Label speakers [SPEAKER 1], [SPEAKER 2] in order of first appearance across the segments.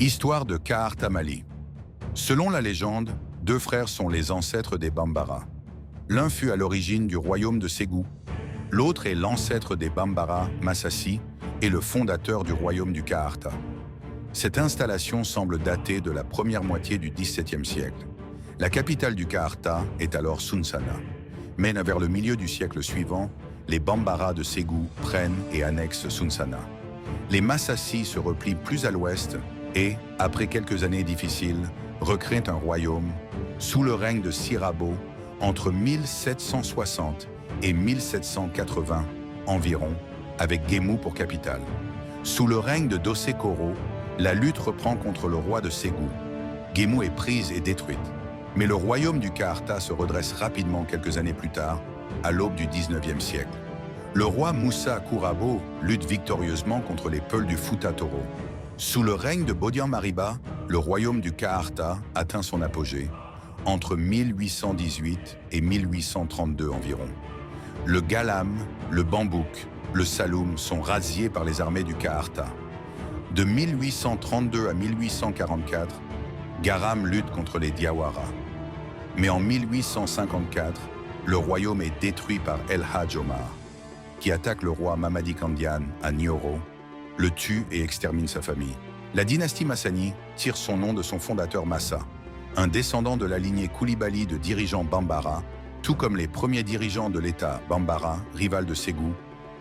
[SPEAKER 1] Histoire de Kaarta Mali. Selon la légende, deux frères sont les ancêtres des Bambara. L'un fut à l'origine du royaume de Ségou, l'autre est l'ancêtre des Bambara, Massassi, et le fondateur du royaume du Kaarta. Cette installation semble dater de la première moitié du XVIIe siècle. La capitale du Kaarta est alors Sunsana. Mais vers le milieu du siècle suivant, les Bambara de Ségou prennent et annexent Sunsana. Les Massassi se replient plus à l'ouest et, après quelques années difficiles, recréent un royaume sous le règne de Sirabo entre 1760 et 1780 environ, avec Guémou pour capitale. Sous le règne de Dossé Koro, la lutte reprend contre le roi de Ségou. Guémou est prise et détruite. Mais le royaume du Kaarta se redresse rapidement quelques années plus tard, à l'aube du XIXe siècle. Le roi Moussa Kourabo lutte victorieusement contre les Peuls du Fouta Toro. Sous le règne de Bodian Mariba, le royaume du Kaarta atteint son apogée, entre 1818 et 1832 environ. Le Galam, le Bambouk, le Saloum sont razziés par les armées du Kaarta. De 1832 à 1844, Garam lutte contre les Diawara. Mais en 1854, le royaume est détruit par El Hadj Omar, qui attaque le roi Mamadi Kandian à Nioro, le tue et extermine sa famille. La dynastie Massani tire son nom de son fondateur Massa, un descendant de la lignée Koulibaly de dirigeants Bambara, tout comme les premiers dirigeants de l'État Bambara, rival de Ségou,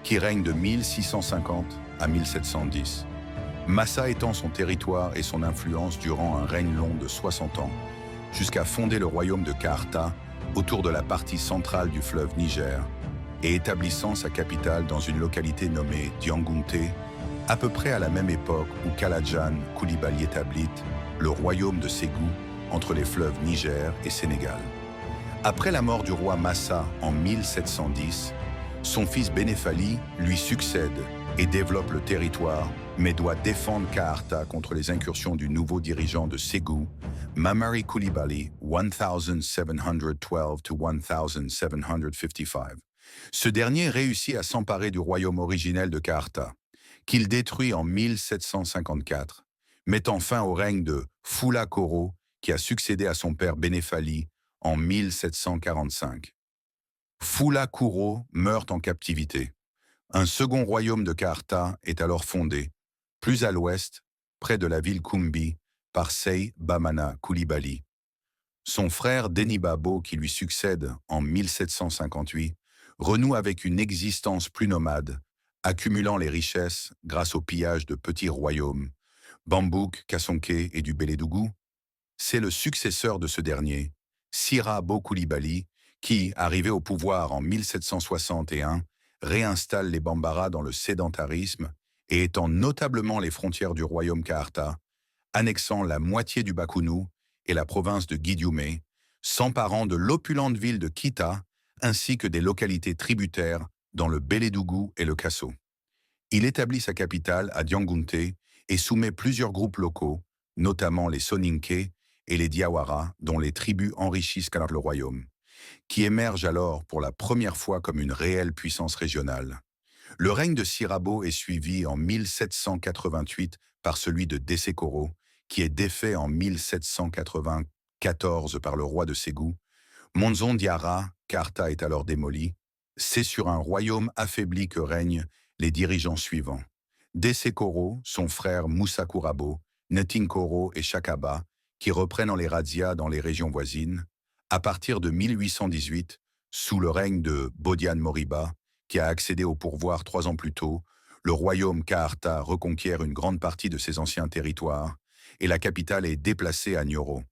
[SPEAKER 1] qui règne de 1650 à 1710. Massa étend son territoire et son influence durant un règne long de 60 ans, jusqu'à fonder le royaume de Kaarta autour de la partie centrale du fleuve Niger et établissant sa capitale dans une localité nommée Diangounte, à peu près à la même époque où Kalajan Koulibaly établit le royaume de Ségou entre les fleuves Niger et Sénégal. Après la mort du roi Massa en 1710, son fils Benefali lui succède et développe le territoire, mais doit défendre Kaarta contre les incursions du nouveau dirigeant de Ségou, Mamari Koulibaly, 1712 to 1755. Ce dernier réussit à s'emparer du royaume originel de Kaarta, qu'il détruit en 1754, mettant fin au règne de Foula Koro, qui a succédé à son père Benefali en 1745. Foula Koro meurt en captivité. Un second royaume de Kaarta est alors fondé, plus à l'ouest, près de la ville Koumbi, par Sey Bamana Koulibaly. Son frère Denibabo, qui lui succède en 1758, renoue avec une existence plus nomade, accumulant les richesses grâce au pillage de petits royaumes, Bambouk, Kassonké et du Bélédougou. C'est le successeur de ce dernier, Sirabo Koulibaly, qui, arrivé au pouvoir en 1761, réinstalle les Bambara dans le sédentarisme et étend notablement les frontières du royaume Kaarta, annexant la moitié du Bakounou et la province de Guidioumé, s'emparant de l'opulente ville de Kita, ainsi que des localités tributaires dans le Bélédougou et le Kasso. Il établit sa capitale à Diangounte et soumet plusieurs groupes locaux, notamment les Soninké et les Diawara, dont les tribus enrichissent le royaume, qui émerge alors pour la première fois comme une réelle puissance régionale. Le règne de Sirabo est suivi en 1788 par celui de Dessé Koro, qui est défait en 1794 par le roi de Ségou. Monzon Diarra, Kaarta est alors démoli. C'est sur un royaume affaibli que règnent les dirigeants suivants. Dessé Koro, son frère Moussa Kourabo, Netinkoro et Chakaba, qui reprennent les razzias dans les régions voisines. À partir de 1818, sous le règne de Bodian Moriba, qui a accédé au pourvoir 3 ans plus tôt, le royaume Kaarta reconquiert une grande partie de ses anciens territoires et la capitale est déplacée à Nioro.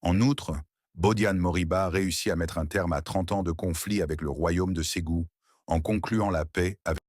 [SPEAKER 1] En outre, Bodian Moriba réussit à mettre un terme à 30 ans de conflit avec le royaume de Ségou en concluant la paix avec